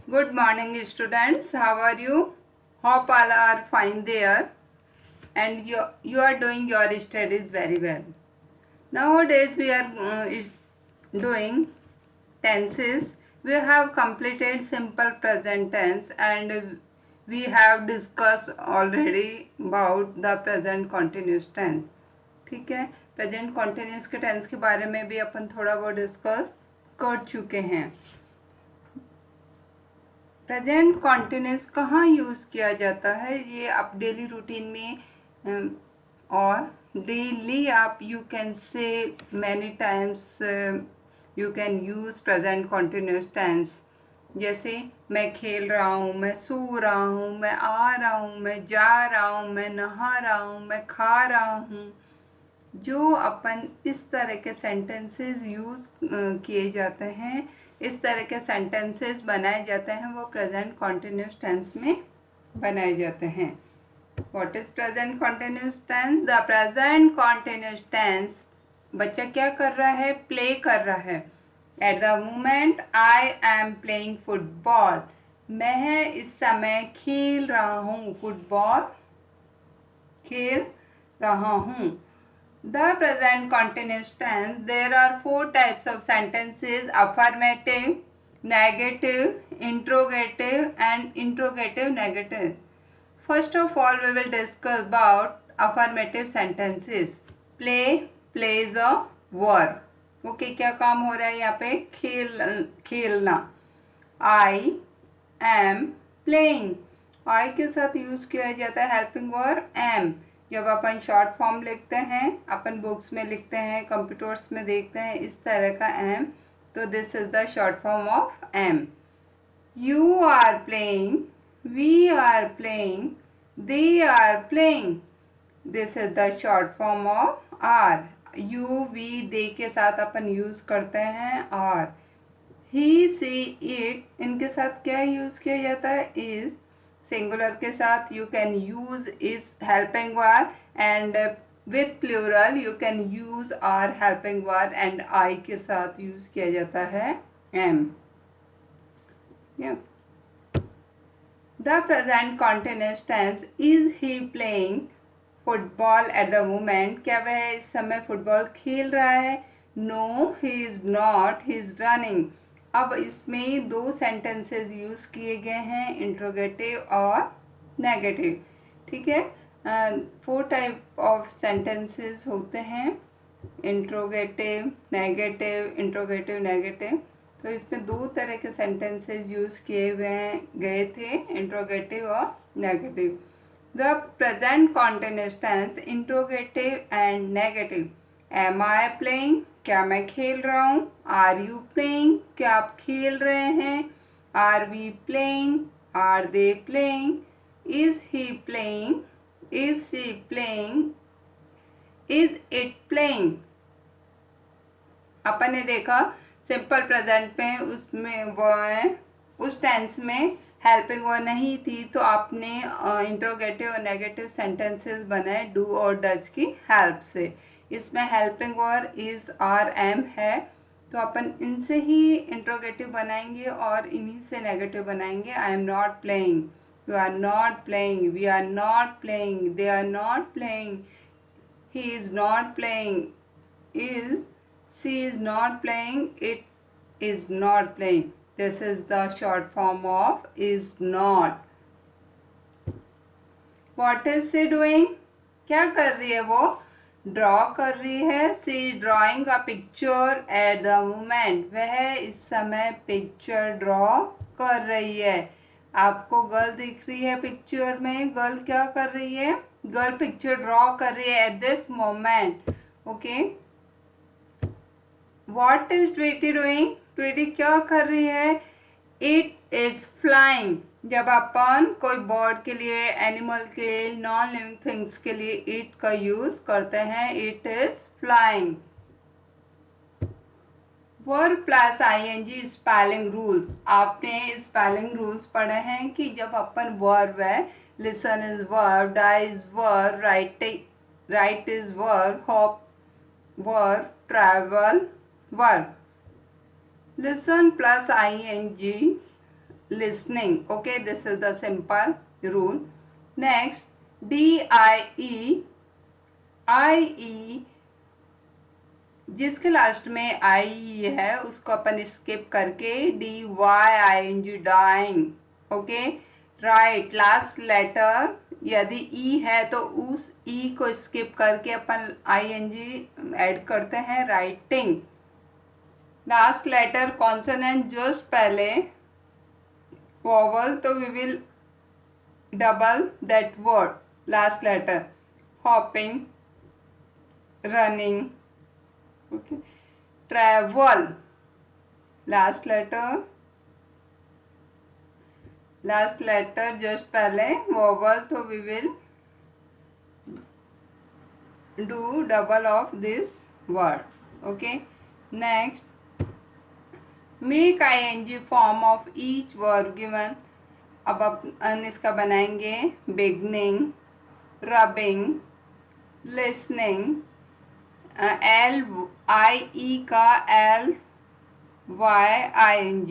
Good morning, students. How are you? Hope all are fine there and you are doing your studies very well. Nowadays, we are doing tenses. We have completed simple present tense and we have discussed already about the present continuous tense. ठीक है, present continuous के tense के बारे में भी अपन थोड़ा बहुत discuss कर चुके हैं। प्रेजेंट कॉन्टिन्यूस कहाँ यूज़ किया जाता है, ये आप डेली रूटीन में और डेली आप you can say many times you can use present continuous tense. जैसे मैं खेल रहा हूँ, मैं सो रहा हूँ, मैं आ रहा हूँ, मैं जा रहा हूँ, मैं नहा रहा हूँ, मैं खा रहा हूँ। जो अपन इस तरह के सेंटेंसेस यूज़ किए जाते हैं, इस तरह के सेंटेंसेस बनाए जाते हैं, वो प्रेजेंट कॉन्टिन्यूस टेंस में बनाए जाते हैं। What is present continuous tense? The present continuous tense, बच्चा क्या कर रहा है? प्ले कर रहा है। At the moment I am playing football, मैं इस समय खेल रहा हूँ, फुटबॉल खेल रहा हूँ। The present continuous tense, there are four types of sentences: affirmative, negative, interrogative and interrogative negative. First of all, we will discuss about affirmative sentences. Play, plays a verb. Okay, क्या काम हो रहा है यहाँ पे? खेलना। I am playing. I के साथ यूज किया जाता है हेल्पिंग वर्ब am। जब अपन शॉर्ट फॉर्म लिखते हैं, अपन बुक्स में लिखते हैं, कंप्यूटर्स में देखते हैं इस तरह का एम, तो this is the short form of M. You are playing, we are playing, they are playing, this is the short form of R. You we they के साथ अपन यूज करते हैं आर। ही सी इट, इनके साथ क्या use किया जाता है? इज। सिंगुलर के साथ you can use is helping verb and with plural you can use are helping verb and I के साथ यूज किया जाता है am. The present continuous tense, is he playing football at the moment, क्या वह इस समय फुटबॉल खेल रहा है? No he is not, he is running. अब इसमें दो सेंटेंसेस यूज किए गए हैं, इंट्रोगेटिव और नेगेटिव। ठीक है, फोर टाइप ऑफ सेंटेंसेस होते हैं, इंट्रोगेटिव, नेगेटिव, इंट्रोगेटिव, नेगेटिव। तो इसमें दो तरह के सेंटेंसेस यूज किए गए थे, इंट्रोगेटिव और negative. The present continuous tense, interrogative and negative. Am I playing, क्या मैं खेल रहा हूँ? आर यू प्लेइंग, क्या आप खेल रहे हैं? Are we playing, are they playing? Is he playing, is she playing, is it playing? अपन ने देखा सिंपल प्रेजेंट में उसमें उस टेंस में हेल्पिंग वर्ब नहीं थी, तो आपने इंट्रोगेटिव और नेगेटिव सेंटेंसेस बनाए डू और डज की हेल्प से। इसमें helping verb is are am है, तो अपन इनसे ही इंट्रोगेटिव बनाएंगे और इन्हीं से नेगेटिव बनाएंगे। I am not playing, you are not playing, we are not playing, they are not playing, he is not playing, is, she is not playing, it is not playing. This is the short form of is not. What is she doing? क्या कर रही है वो? Draw कर रही है। she is drawing a picture at the moment. वह इस समय पिक्चर ड्रॉ कर रही है। आपको गर्ल दिख रही है पिक्चर में, गर्ल क्या कर रही है? गर्ल पिक्चर ड्रॉ कर रही है at this moment. Okay, What is Tweety doing? Tweety क्या कर रही है? It is flying. जब अपन कोई बर्ड के लिए, एनिमल के, नॉन लिविंग थिंग्स के लिए it का यूज करते हैं, it is flying. Verb plus ing spelling rules. आपने स्पेलिंग रूल्स पढ़े हैं कि जब अपन वर्ब है, listen is verb, die is verb, write is verb, hop verb, travel verb. Listen plus ing listening. Okay, this is the simple rule. Next, DIE, IE, जिसके last में आई है उसको अपन स्किप करके DYING, dying. Okay, right. Last letter यदि E है तो उस ई को स्किप करके अपन ING ऐड करते हैं, writing. Last letter consonant just पहले वोवल, तो we will double that word. Last letter hopping, running. Okay, travel. Last letter just पहले vowel, तो we will do double of this word. Okay, next, make ing form of each verb given. अब अपन इसका बनाएंगे beginning, rubbing, listening, LIE का LYING,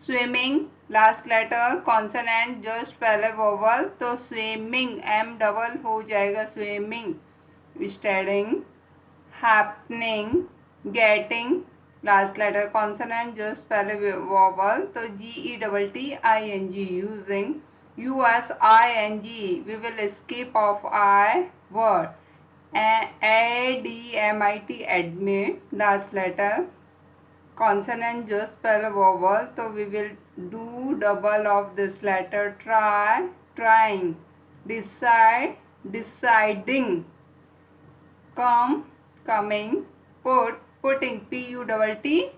swimming. Last letter consonant just पहले vowel, तो swimming M double हो जाएगा, swimming. Studying, happening, getting. Last letter consonant just पहले vowel, तो GETTING, using. USING, we will skip of I word. ADMIT, admit. Last letter consonant just पहले vowel, तो we will do double of this letter. Try, trying. Decide, deciding. Come, coming. Put, putting. PUTTING.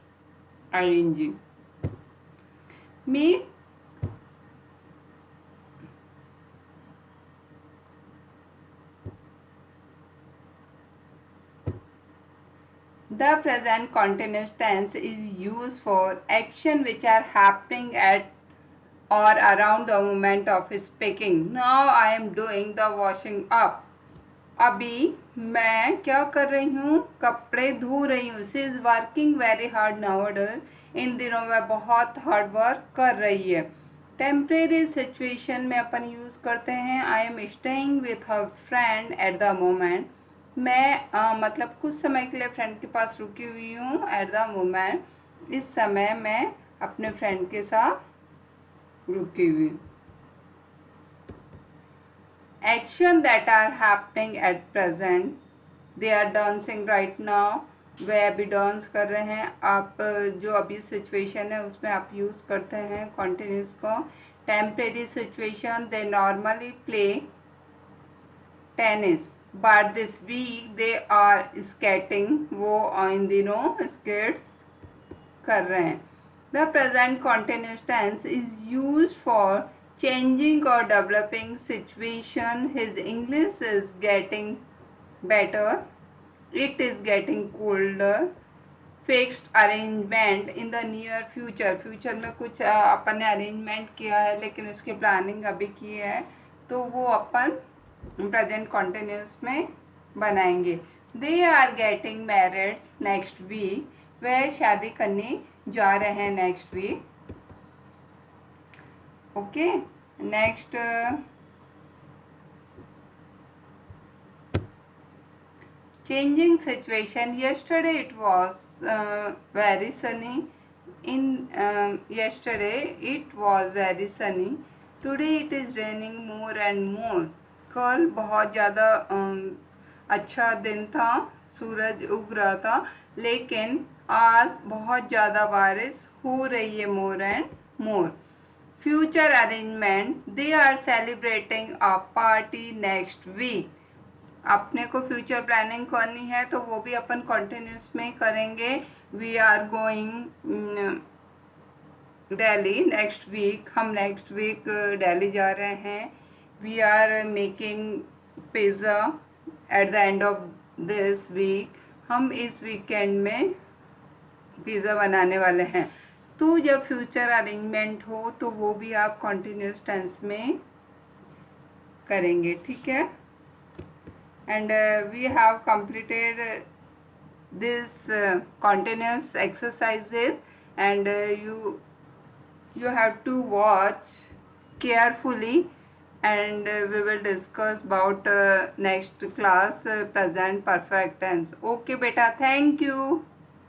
Make the present continuous tense is used for action which are happening at or around the moment of speaking. Now I am doing the washing up. अभी मैं क्या कर रही हूँ, कपड़े धो रही हूँ. She is working very hard nowadays. इन दिनों में बहुत हार्ड वर्क कर रही है. टेम्परेरी सिचुएशन में अपन यूज़ करते हैं I am staying with her friend at the moment. मैं मतलब कुछ समय के लिए फ्रेंड के पास रुकी हुई हूँ. एट द मोमेंट, इस समय मैं अपने फ्रेंड के साथ रुकी हुई. Action that are happening at present, they are dancing right now. वे अभी डांस कर रहे हैं. आप जो अभी सिचुएशन है उसमें आप यूज़ करते हैं कॉन्टिन्यूस को. Temporary situation, they normally play tennis but this week they are skating. वो इन दिनों स्केट्स कर रहे हैं. The present continuous tense is used for changing or developing situation. His English is getting better. It is getting colder. Fixed arrangement in the near future. Future में कुछ अपन ने arrangement किया है लेकिन उसकी प्लानिंग अभी की है, तो वो अपन प्रेजेंट कॉन्टिन्यूस में बनाएंगे. They are getting married next week. वह शादी करने जा रहे हैं next week. Okay, next, changing situation. Yesterday it was very sunny. Yesterday it was very sunny. Today it is raining more and more. कल बहुत ज़्यादा अच्छा दिन था, सूरज उग रहा था, लेकिन आज बहुत ज़्यादा बारिश हो रही है. More and more. Future arrangement, they are celebrating a party next week. अपने को फ्यूचर प्लानिंग करनी है तो वो भी अपन कॉन्टिन्यूस में करेंगे. We are going Delhi next week. हम नेक्स्ट वीक दिल्ली जा रहे हैं. We are making pizza at the end of this week. हम इस वीकेंड में पिज़्ज़ा बनाने वाले हैं. तो जब फ्यूचर अरेंजमेंट हो तो वो भी आप कॉन्टिन्यूस टेंस में करेंगे. ठीक है. And we have completed this continuous exercises, and you you have to watch carefully, and we will discuss about next class present perfect tense. Okay beta, thank you.